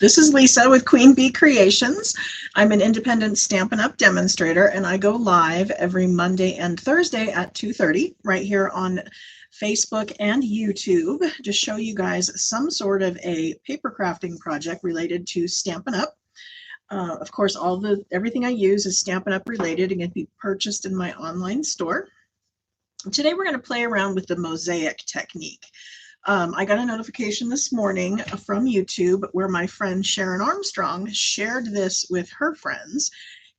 This is Lisa with Queen Bee Creations. I'm an independent Stampin' Up! Demonstrator, and I go live every Monday and Thursday at 2:30 right here on Facebook and YouTube to show you guys some sort of a paper crafting project related to Stampin' Up! Of course, everything I use is Stampin' Up! Related and can be purchased in my online store. Today we're going to play around with the Mosaic technique. I got a notification this morning from YouTube where my friend Sharon Armstrong shared this with her friends,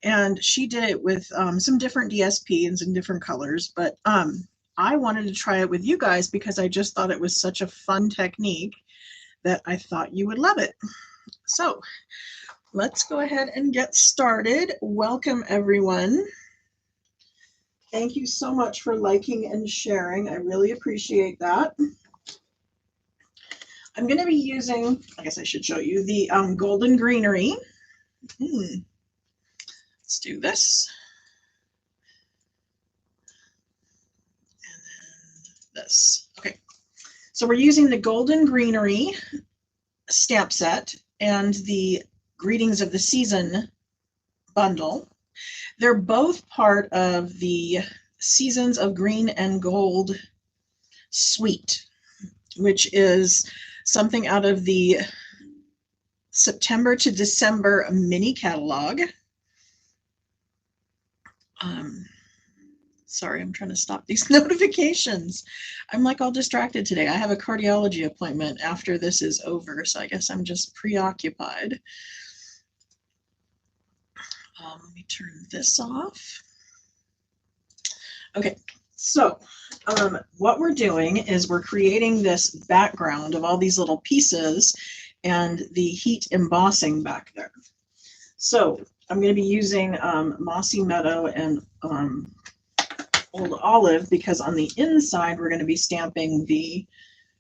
and she did it with some different DSP and some different colors, but I wanted to try it with you guys because I just thought it was such a fun technique that I thought you would love it. So let's go ahead and get started. Welcome, everyone. Thank you so much for liking and sharing. I really appreciate that. I'm going to be using, I guess I should show you, the golden greenery. Let's do this. And then this. Okay. So we're using the golden greenery stamp set and the Greetings of the Season bundle. They're both part of the Seasons of Green and Gold suite, which is something out of the September to December mini catalog. Sorry, I'm trying to stop these notifications. I'm like all distracted today. I have a cardiology appointment after this is over, so I guess I'm just preoccupied. Let me turn this off. Okay, so what we're doing is we're creating this background of all these little pieces and the heat embossing back there. So I'm going to be using Mossy Meadow and Old Olive because on the inside we're going to be stamping the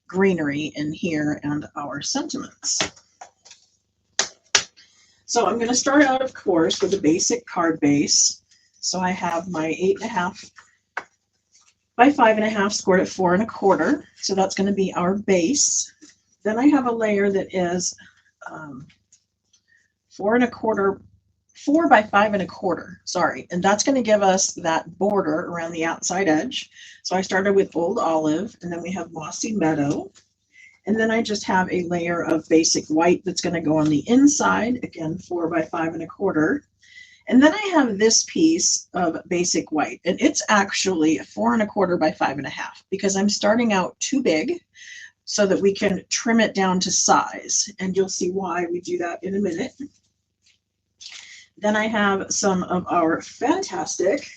greenery in here and our sentiments. So I'm going to start out, of course, with a basic card base. So I have my 8.5 by 5.5 scored at 4 1/4. So that's going to be our base. Then I have a layer that is 4 by 5 1/4. Sorry, and that's going to give us that border around the outside edge. So I started with Old Olive, and then we have Mossy Meadow. And then I just have a layer of basic white that's going to go on the inside, again, 4 by 5 1/4. And then I have this piece of basic white, and it's actually 4 1/4 by 5 1/2 because I'm starting out too big so that we can trim it down to size. And you'll see why we do that in a minute. Then I have some of our fantastic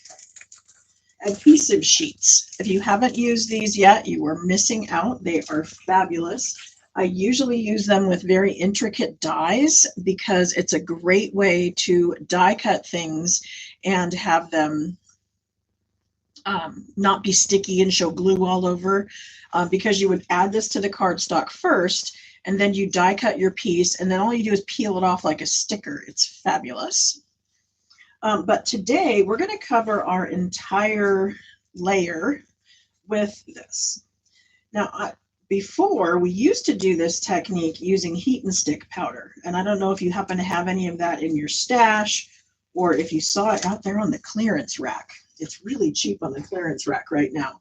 adhesive sheets. If you haven't used these yet, you are missing out. They are fabulous. I usually use them with very intricate dies because it's a great way to die cut things and have them not be sticky and show glue all over, because you would add this to the cardstock first and then you die cut your piece and then all you do is peel it off like a sticker. It's fabulous. But today we're going to cover our entire layer with this. Now, before we used to do this technique using heat and stick powder, and I don't know if you happen to have any of that in your stash or if you saw it out there on the clearance rack. It's really cheap on the clearance rack right now.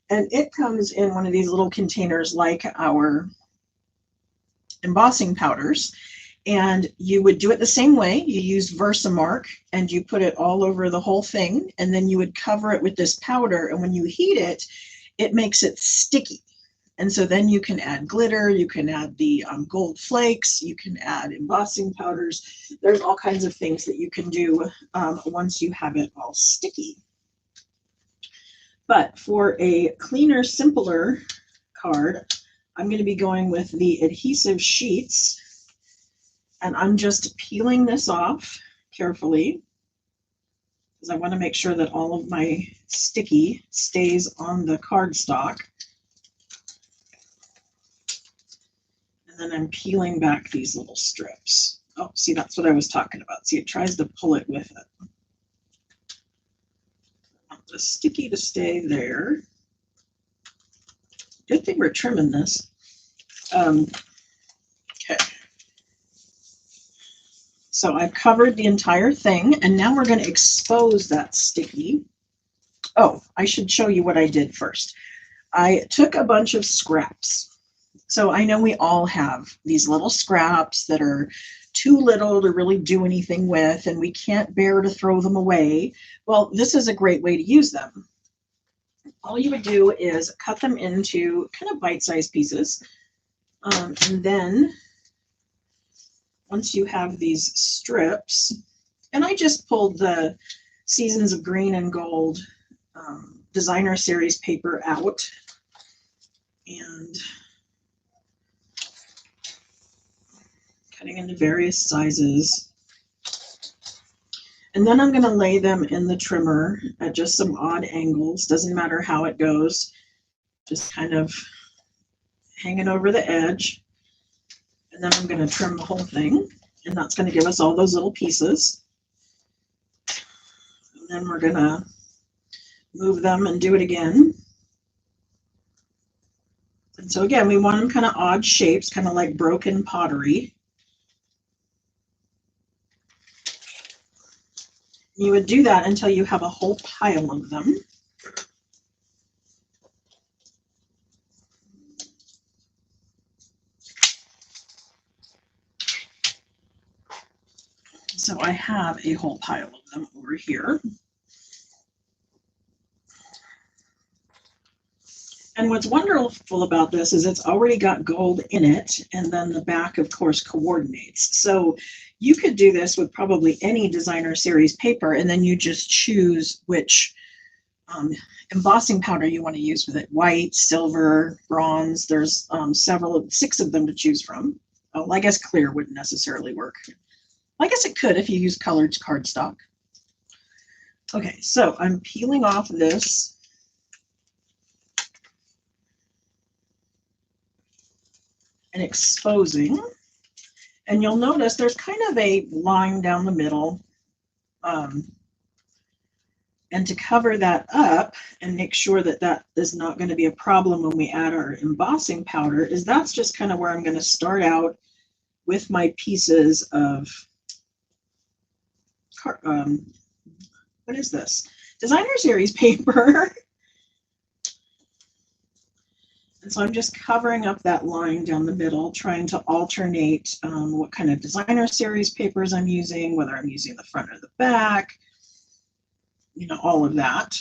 And it comes in one of these little containers like our embossing powders. And you would do it the same way. You use Versamark and you put it all over the whole thing, and then you would cover it with this powder, and when you heat it, it makes it sticky. And so then you can add glitter, you can add the gold flakes, you can add embossing powders. There's all kinds of things that you can do once you have it all sticky. But for a cleaner, simpler card, I'm going to be going with the adhesive sheets. And I'm just peeling this off carefully because I want to make sure that all of my sticky stays on the cardstock. And then I'm peeling back these little strips. Oh, see, that's what I was talking about. See, it tries to pull it with it. I want the sticky to stay there. Good thing we're trimming this. Okay. So I've covered the entire thing, and now we're going to expose that sticky. Oh, I should show you what I did first. I took a bunch of scraps. So I know we all have these little scraps that are too little to really do anything with, and we can't bear to throw them away. Well, this is a great way to use them. All you would do is cut them into kind of bite-sized pieces. And then once you have these strips, and I just pulled the Seasons of Green and Gold designer series paper out, and cutting into various sizes. And then I'm going to lay them in the trimmer at just some odd angles. Doesn't matter how it goes, just kind of hanging over the edge. And then I'm going to trim the whole thing, and that's going to give us all those little pieces. And then we're going to move them and do it again. And so again, we want them kind of odd shapes, kind of like broken pottery. You would do that until you have a whole pile of them. So I have a whole pile of them over here. And what's wonderful about this is it's already got gold in it, and then the back, of course, coordinates. So you could do this with probably any designer series paper, and then you just choose which embossing powder you want to use with it. White, silver, bronze. There's 6 of them to choose from. Oh, I guess clear wouldn't necessarily work. I guess it could if you use colored cardstock. Okay, so I'm peeling off this and exposing, and you'll notice there's kind of a line down the middle, and to cover that up and make sure that that is not going to be a problem when we add our embossing powder, is that's just kind of where I'm going to start out with my pieces of what is this? Designer series paper. And so I'm just covering up that line down the middle, trying to alternate what kind of designer series papers I'm using, whether I'm using the front or the back, you know, all of that.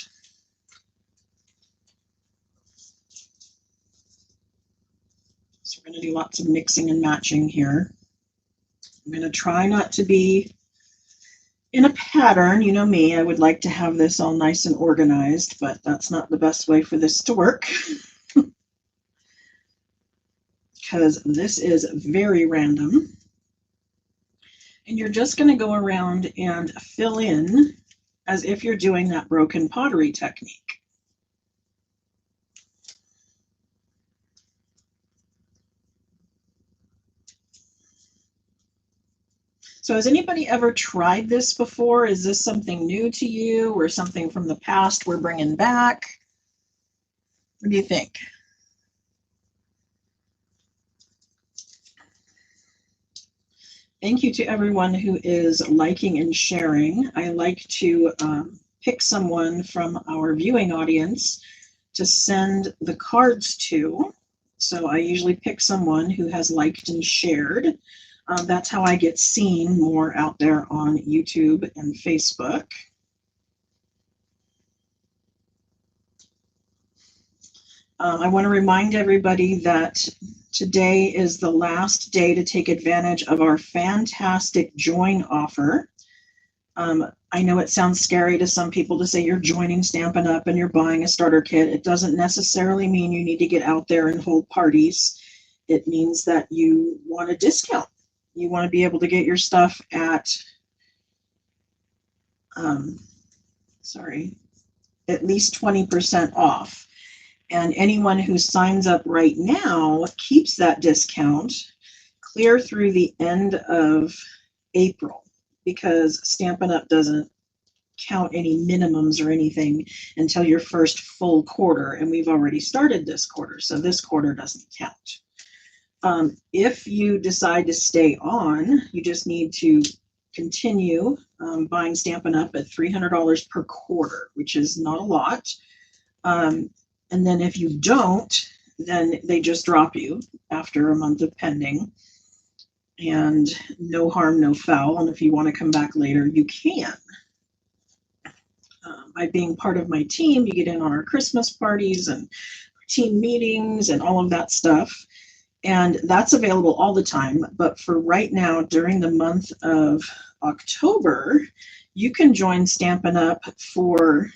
So we're going to do lots of mixing and matching here. I'm going to try not to be in a pattern. You know me, I would like to have this all nice and organized, but that's not the best way for this to work. Because this is very random. And you're just going to go around and fill in as if you're doing that broken pottery technique. So has anybody ever tried this before? Is this something new to you, or something from the past we're bringing back? What do you think? Thank you to everyone who is liking and sharing. I like to pick someone from our viewing audience to send the cards to. So I usually pick someone who has liked and shared. That's how I get seen more out there on YouTube and Facebook. I want to remind everybody that today is the last day to take advantage of our fantastic join offer. I know it sounds scary to some people to say you're joining Stampin' Up! And you're buying a starter kit. It doesn't necessarily mean you need to get out there and hold parties. It means that you want a discount. You want to be able to get your stuff at, at least 20% off. And anyone who signs up right now keeps that discount clear through the end of April, because Stampin' Up! Doesn't count any minimums or anything until your first full quarter, and we've already started this quarter, so this quarter doesn't count. If you decide to stay on, you just need to continue buying Stampin' Up! At $300 per quarter, which is not a lot. And then if you don't, then they just drop you after a month of pending. And no harm, no foul. And if you want to come back later, you can. By being part of my team, you get in on our Christmas parties and team meetings and all of that stuff. And that's available all the time. But for right now, during the month of October, you can join Stampin' Up! For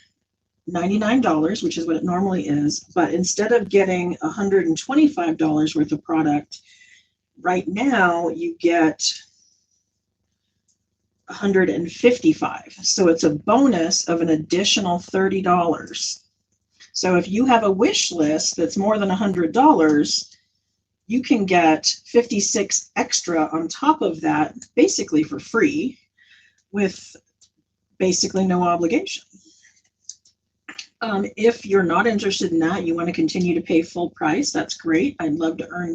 $99, which is what it normally is. But instead of getting $125 worth of product, right now you get $155. So it's a bonus of an additional $30. So if you have a wish list that's more than $100, you can get 56 extra on top of that, basically for free, with basically no obligation. If you're not interested in that, you want to continue to pay full price, that's great. I'd love to earn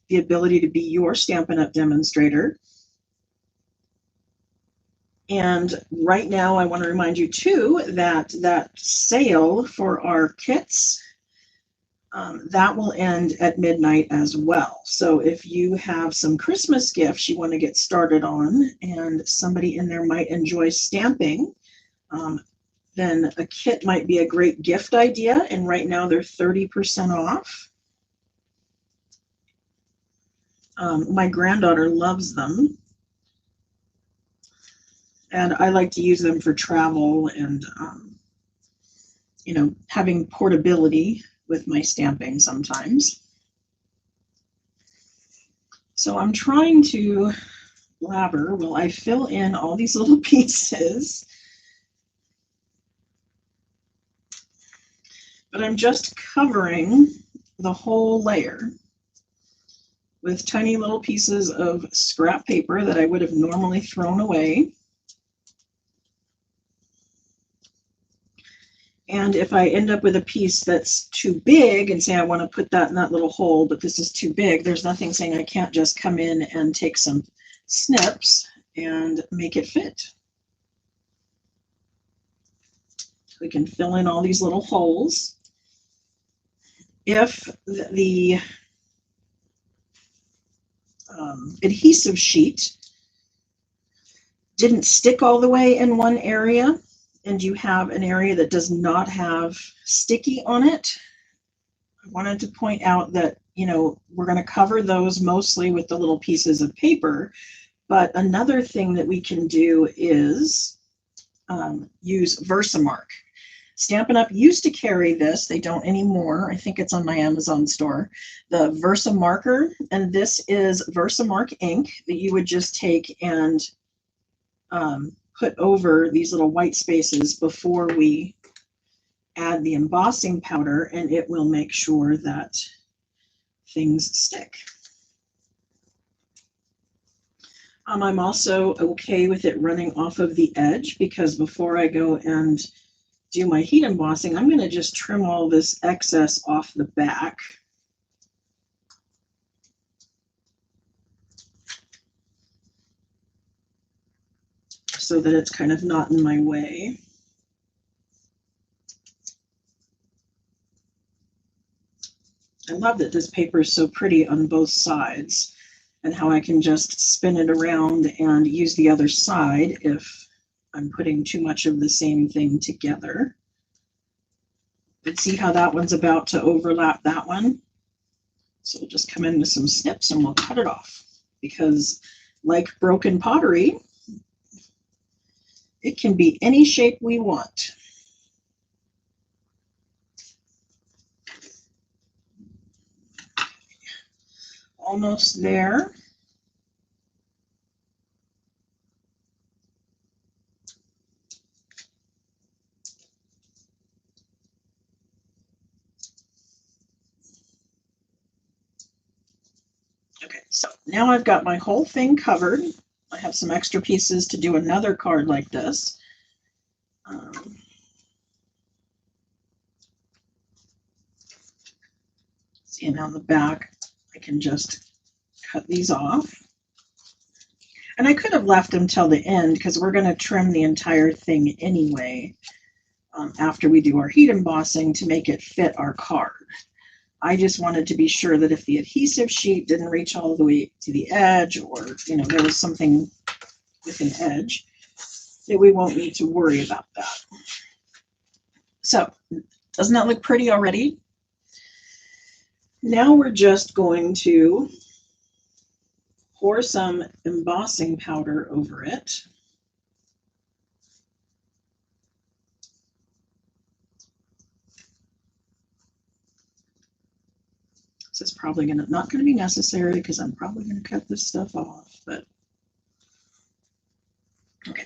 the ability to be your Stampin' Up! Demonstrator. And right now, I want to remind you too that that sale for our kits, that will end at midnight as well. So if you have some Christmas gifts you want to get started on and somebody in there might enjoy stamping, then a kit might be a great gift idea. And right now they're 30% off. My granddaughter loves them. And I like to use them for travel and, you know, having portability with my stamping sometimes. So I'm trying to blabber while I fill in all these little pieces. But I'm just covering the whole layer with tiny little pieces of scrap paper that I would have normally thrown away. And if I end up with a piece that's too big and say I want to put that in that little hole, but this is too big, there's nothing saying I can't just come in and take some snips and make it fit. We can fill in all these little holes. If the adhesive sheet didn't stick all the way in one area, and you have an area that does not have sticky on it, I wanted to point out that, you know, we're going to cover those mostly with the little pieces of paper. But another thing that we can do is use Versamark. Stampin' Up! Used to carry this. They don't anymore. I think it's on my Amazon store. The Versamarker, and this is Versamark ink that you would just take and put over these little white spaces before we add the embossing powder, and it will make sure that things stick. I'm also okay with it running off of the edge, because before I go and do my heat embossing, I'm going to just trim all this excess off the back. So that it's kind of not in my way. I love that this paper is so pretty on both sides, and how I can just spin it around and use the other side if I'm putting too much of the same thing together. But see how that one's about to overlap that one? So we'll just come in with some snips and we'll cut it off, because like broken pottery, it can be any shape we want. Almost there. Okay, so now I've got my whole thing covered. I have some extra pieces to do another card like this. See, and on the back, I can just cut these off. And I could have left them till the end because we're going to trim the entire thing anyway after we do our heat embossing to make it fit our card. I just wanted to be sure that if the adhesive sheet didn't reach all the way to the edge, or there was something with an edge, that we won't need to worry about that. So, doesn't that look pretty already? Now we're just going to pour some embossing powder over it. This is probably not going to be necessary because I'm probably going to cut this stuff off, but okay.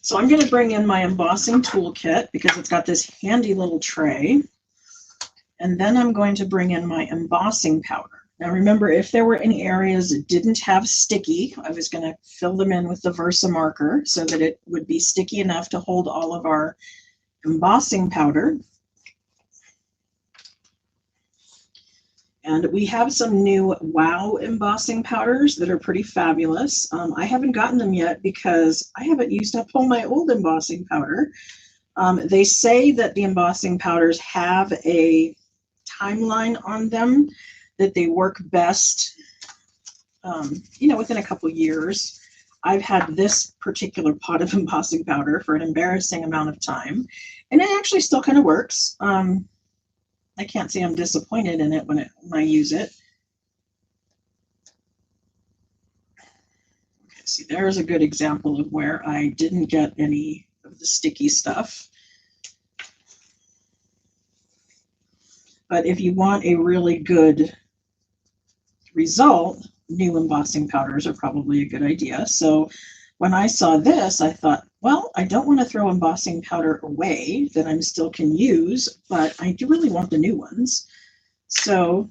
So I'm going to bring in my embossing toolkit because it's got this handy little tray. And then I'm going to bring in my embossing powder. Now remember, if there were any areas that didn't have sticky, I was going to fill them in with the Versa marker so that it would be sticky enough to hold all of our embossing powder. And we have some new Wow embossing powders that are pretty fabulous. I haven't gotten them yet because I haven't used up all my old embossing powder. They say that the embossing powders have a timeline on them, that they work best, within a couple years. I've had this particular pot of embossing powder for an embarrassing amount of time, and it actually still kind of works. I can't say I'm disappointed in it when I use it. Okay, see, there's a good example of where I didn't get any of the sticky stuff. But if you want a really good result, new embossing powders are probably a good idea. So when I saw this, I thought, well, I don't want to throw embossing powder away that I still can use, but I do really want the new ones. So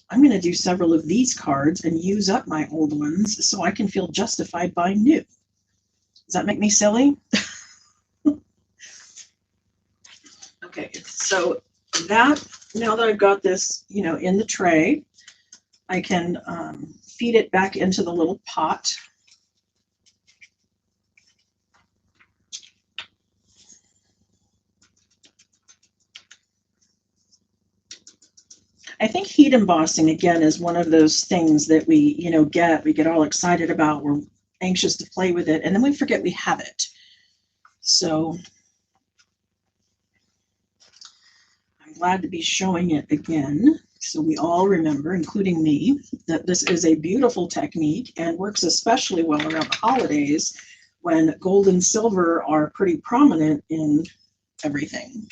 I'm going to do several of these cards and use up my old ones so I can feel justified buying new. Does that make me silly? Okay, so that, now that I've got this, in the tray, I can feed it back into the little pot. I think heat embossing, again, is one of those things that we get all excited about. We're anxious to play with it, and then we forget we have it. So I'm glad to be showing it again, so we all remember, including me, that this is a beautiful technique and works especially well around the holidays when gold and silver are pretty prominent in everything.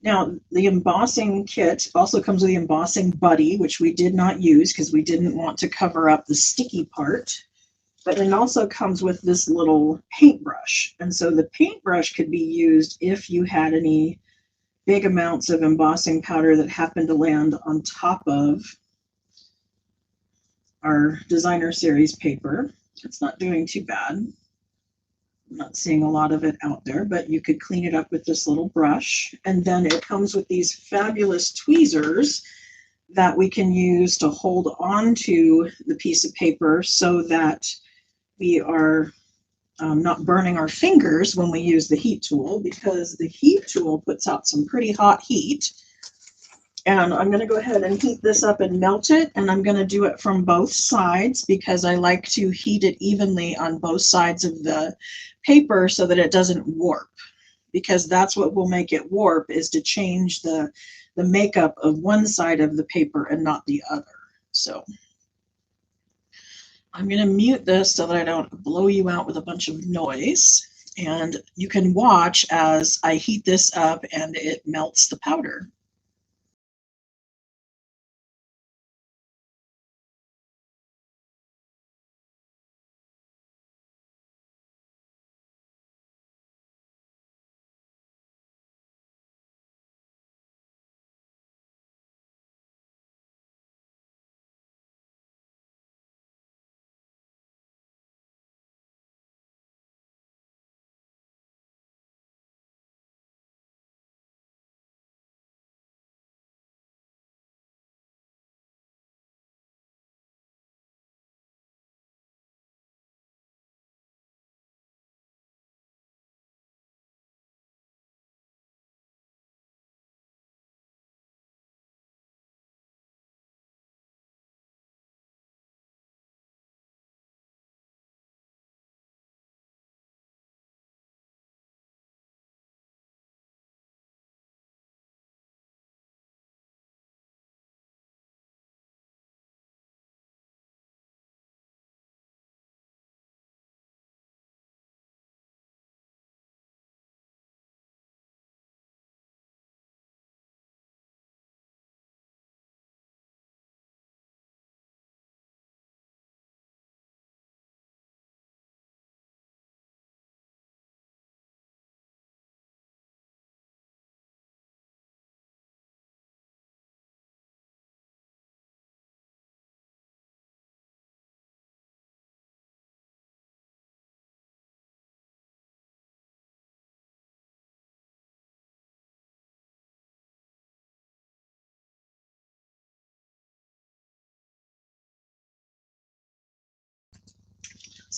Now, the embossing kit also comes with the embossing buddy, which we did not use because we didn't want to cover up the sticky part. But it also comes with this little paintbrush. And so the paintbrush could be used if you had any big amounts of embossing powder that happened to land on top of our designer series paper. It's not doing too bad. I'm not seeing a lot of it out there, but you could clean it up with this little brush. And then it comes with these fabulous tweezers that we can use to hold on to the piece of paper so that we are not burning our fingers when we use the heat tool, because the heat tool puts out some pretty hot heat. And I'm going to go ahead and heat this up and melt it, and I'm going to do it from both sides because I like to heat it evenly on both sides of the paper so that it doesn't warp, because that's what will make it warp, is to change the makeup of one side of the paper and not the other. So I'm going to mute this so that I don't blow you out with a bunch of noise, and you can watch as I heat this up and it melts the powder.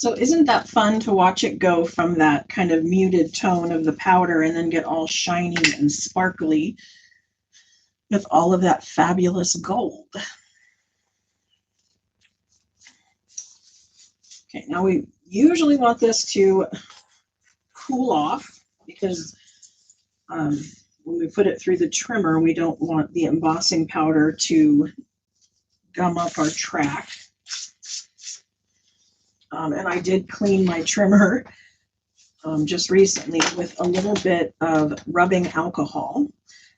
So isn't that fun to watch it go from that kind of muted tone of the powder and then get all shiny and sparkly with all of that fabulous gold? Okay, now we usually want this to cool off because when we put it through the trimmer, we don't want the embossing powder to gum up our track. And I did clean my trimmer just recently with a little bit of rubbing alcohol.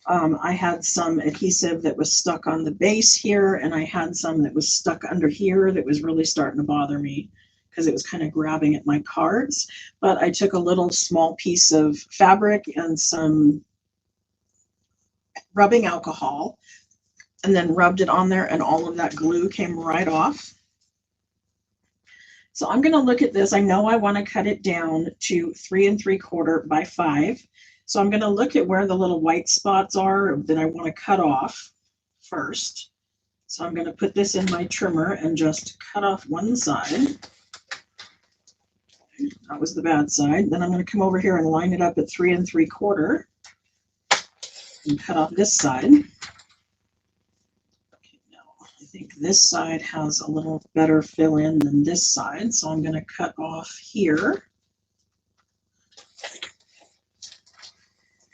I had some adhesive that was stuck on the base here, and I had some that was stuck under here that was really starting to bother me because it was kind of grabbing at my cards. But I took a little small piece of fabric and some rubbing alcohol and then rubbed it on there, and all of that glue came right off. So I'm going to look at this. I know I want to cut it down to 3 3/4 by 5. So I'm going to look at where the little white spots are that I want to cut off first. So I'm going to put this in my trimmer and just cut off one side. That was the bad side. Then I'm going to come over here and line it up at 3 3/4 and cut off this side. I think this side has a little better fill in than this side, so I'm going to cut off here.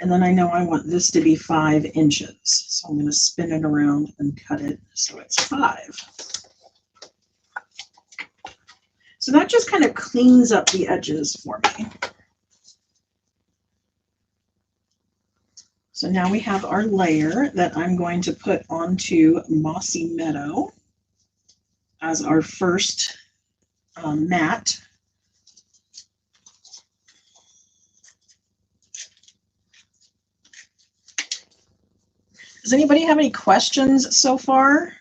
And then I know I want this to be 5 inches, so I'm going to spin it around and cut it so it's 5. So that just kind of cleans up the edges for me. So now we have our layer that I'm going to put onto Mossy Meadow as our first mat. Does anybody have any questions so far?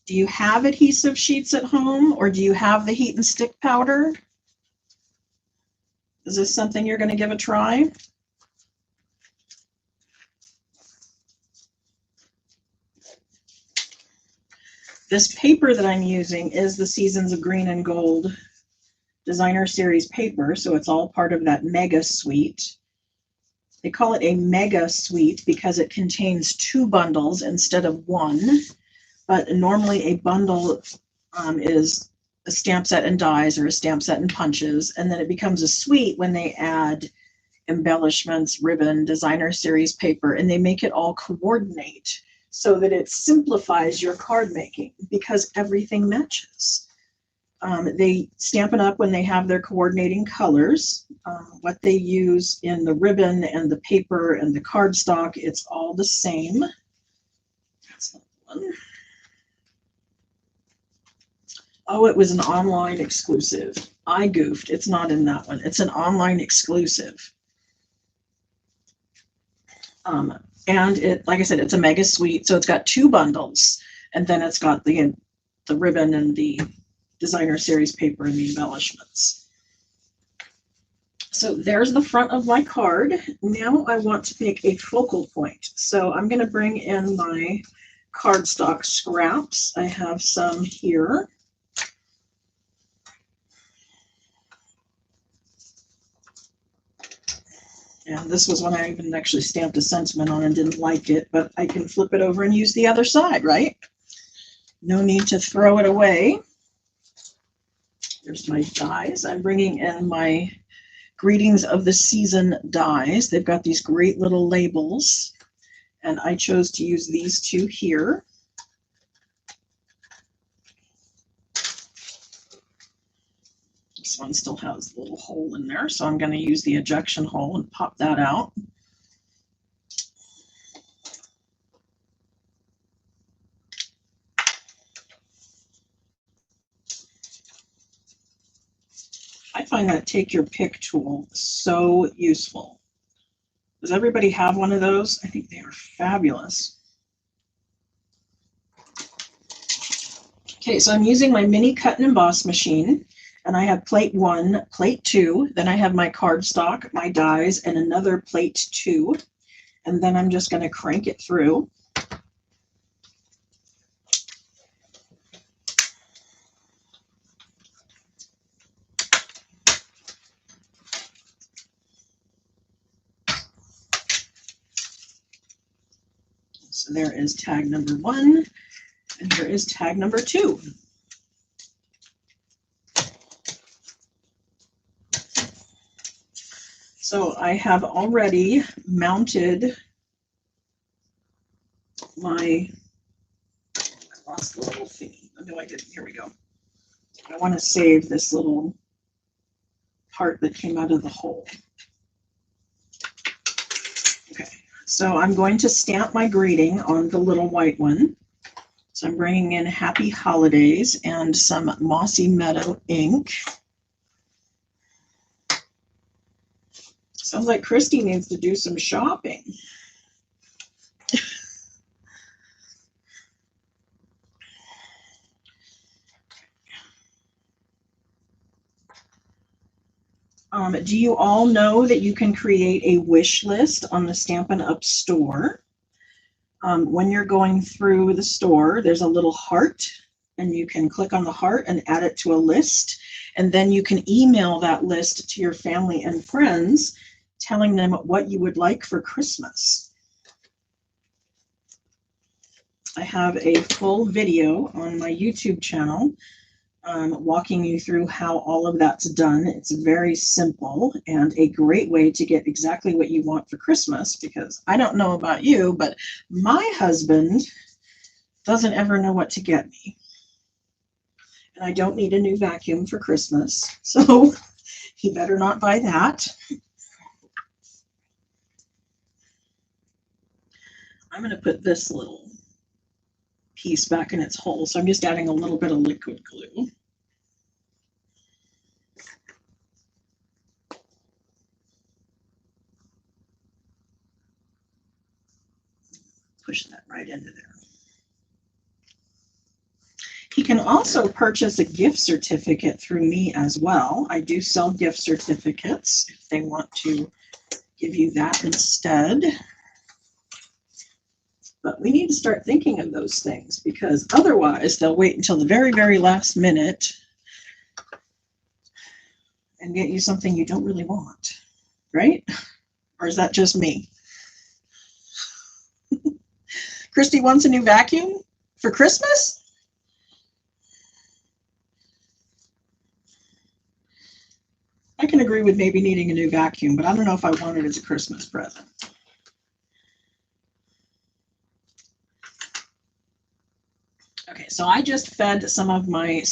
Do you have adhesive sheets at home, or do you have the heat and stick powder? Is this something you're going to give a try? This paper that I'm using is the Seasons of Green and Gold Designer Series paper, so it's all part of that mega suite. They call it a mega suite because it contains 2 bundles instead of 1. But normally a bundle is a stamp set and dies, or a stamp set and punches, and then it becomes a suite when they add embellishments, ribbon, designer series paper, and they make it all coordinate so that it simplifies your card making because everything matches. They stamp it up when they have their coordinating colors. What they use in the ribbon and the paper and the cardstock, it's all the same. That's not the one. Oh, it was an online exclusive. I goofed. It's not in that one. It's an online exclusive. And it, like I said, it's a mega suite. So it's got 2 bundles, and then it's got the ribbon and the designer series paper and the embellishments. So there's the front of my card. Now I want to make a focal point. So I'm going to bring in my cardstock scraps. I have some here. And this was one I even actually stamped a sentiment on and didn't like it, but I can flip it over and use the other side, right? No need to throw it away. There's my dies. I'm bringing in my Greetings of the Season dies. They've got these great little labels, and I chose to use these 2 here. This one still has a little hole in there, so I'm going to use the ejection hole and pop that out. I find that take your pick tool so useful. Does everybody have one of those? I think they are fabulous. Okay, so I'm using my mini cut and emboss machine, and I have plate 1, plate 2, then I have my cardstock, my dies, and another plate 2. And then I'm just going to crank it through. So there is tag number 1, and there is tag number 2. So I have already mounted my, I lost the little thingy. No, I didn't. Here we go. I want to save this little part that came out of the hole. Okay, so I'm going to stamp my greeting on the little white one. So I'm bringing in Happy Holidays and some Mossy Meadow ink. Sounds like Christy needs to do some shopping. Do you all know that you can create a wish list on the Stampin' Up! Store? When you're going through the store, there's a little heart, and you can click on the heart and add it to a list, and then you can email that list to your family and friends, telling them what you would like for Christmas. I have a full video on my YouTube channel walking you through how all of that's done. It's very simple and a great way to get exactly what you want for Christmas, because I don't know about you, but my husband doesn't ever know what to get me. And I don't need a new vacuum for Christmas, so he better not buy that. I'm going to put this little piece back in its hole, so I'm just adding a little bit of liquid glue. Push that right into there. He can also purchase a gift certificate through me as well. I do sell gift certificates if they want to give you that instead. But we need to start thinking of those things, because otherwise they'll wait until the very, very last minute and get you something you don't really want, right? Or is that just me? Christy wants a new vacuum for Christmas? I can agree with maybe needing a new vacuum, but I don't know if I want it as a Christmas present. Okay, so I just fed some of my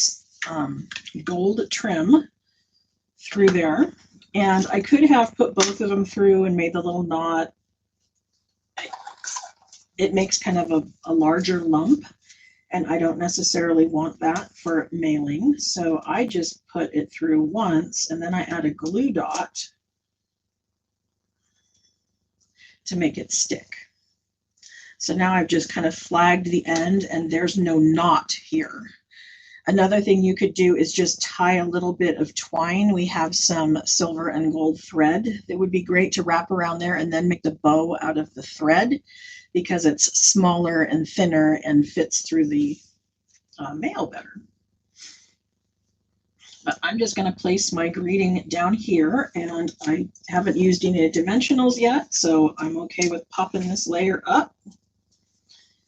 gold trim through there, and I could have put both of them through and made the little knot. It makes kind of a larger lump, and I don't necessarily want that for mailing, so I just put it through once, and then I add a glue dot to make it stick. So now I've just kind of flagged the end, and there's no knot here. Another thing you could do is just tie a little bit of twine. We have some silver and gold thread that would be great to wrap around there, and then make the bow out of the thread, because it's smaller and thinner and fits through the mail better. But I'm just going to place my greeting down here, and I haven't used any dimensionals yet, so I'm okay with popping this layer up.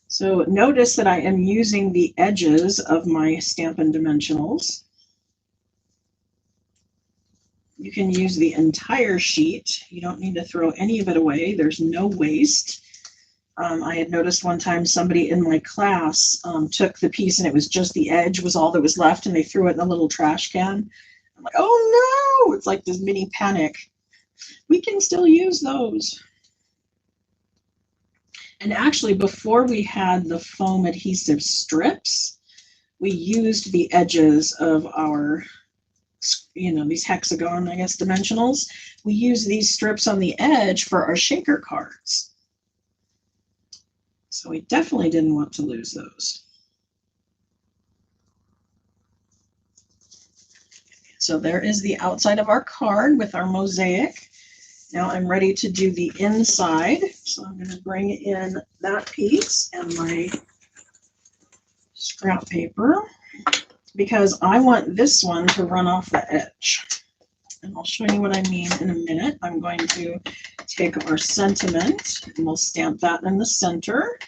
So notice that I am using the edges of my Stampin' dimensionals. You can use the entire sheet. You don't need to throw any of it away. There's no waste. I had noticed one time somebody in my class took the piece, and it was just the edge was all that was left, and they threw it in a little trash can. I'm like, oh no! It's like this mini panic. We can still use those. And actually, before we had the foam adhesive strips, we used the edges of our, these hexagon, I guess, dimensionals. We used these strips on the edge for our shaker cards. So we definitely didn't want to lose those. So there is the outside of our card with our mosaic. Now I'm ready to do the inside. So I'm going to bring in that piece and my scrap paper because I want this one to run off the edge. And I'll show you what I mean in a minute. I'm going to take our sentiment and we'll stamp that in the center.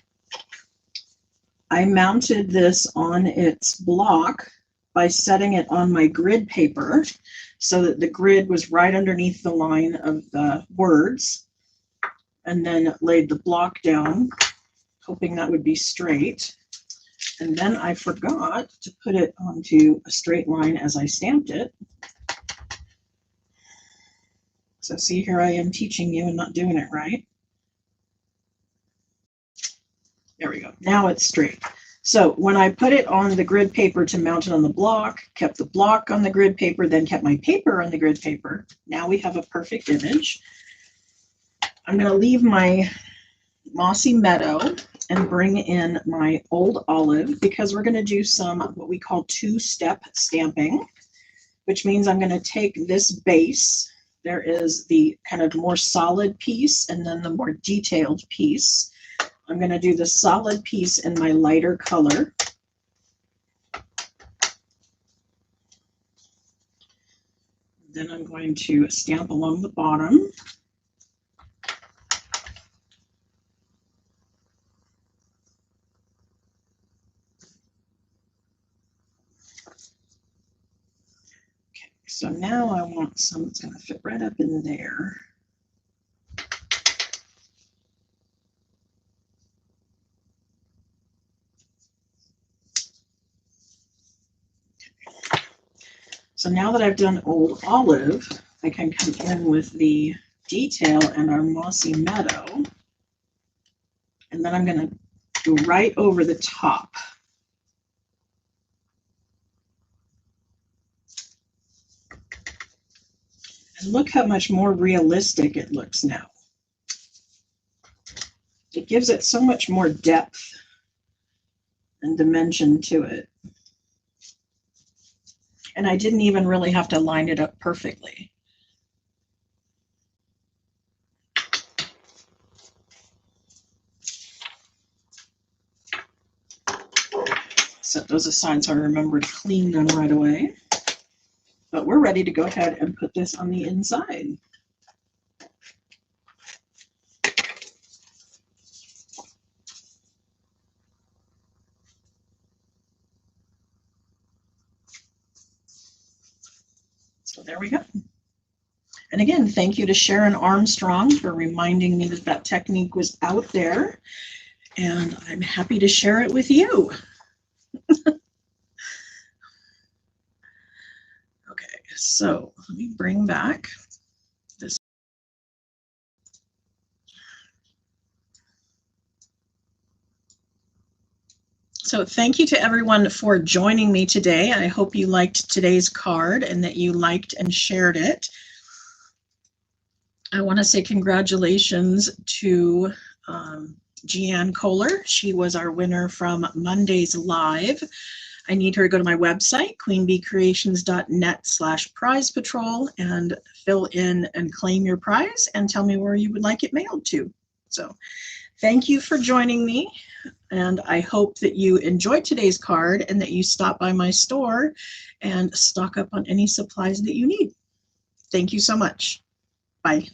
I mounted this on its block by setting it on my grid paper so that the grid was right underneath the line of the words, and then laid the block down, hoping that would be straight. And then I forgot to put it onto a straight line as I stamped it. So see, here I am teaching you and not doing it right. There we go. Now it's straight. So when I put it on the grid paper to mount it on the block, kept the block on the grid paper, then kept my paper on the grid paper, now we have a perfect image. I'm going to leave my mossy meadow and bring in my old olive because we're going to do some what we call two-step stamping, which means I'm going to take this base. There is the kind of more solid piece and then the more detailed piece. I'm going to do the solid piece in my lighter color. Then I'm going to stamp along the bottom. Okay, so now I want some that's going to fit right up in there. So now that I've done old olive, I can come in with the detail and our mossy meadow. And then I'm going to go right over the top. And look how much more realistic it looks now. It gives it so much more depth and dimension to it. And I didn't even really have to line it up perfectly. Set those aside so I remember to clean them right away. But we're ready to go ahead and put this on the inside. So there we go. And again, thank you to Sharon Armstrong for reminding me that that technique was out there. And I'm happy to share it with you. Okay, so let me bring back this. So thank you to everyone for joining me today. I hope you liked today's card and that you liked and shared it. I want to say congratulations to Jeanne Kohler. She was our winner from Monday's Live. I need her to go to my website, queenbeecreations.net/prize patrol, and fill in and claim your prize and tell me where you would like it mailed to. So thank you for joining me, and I hope that you enjoyed today's card and that you stop by my store and stock up on any supplies that you need. Thank you so much. Bye.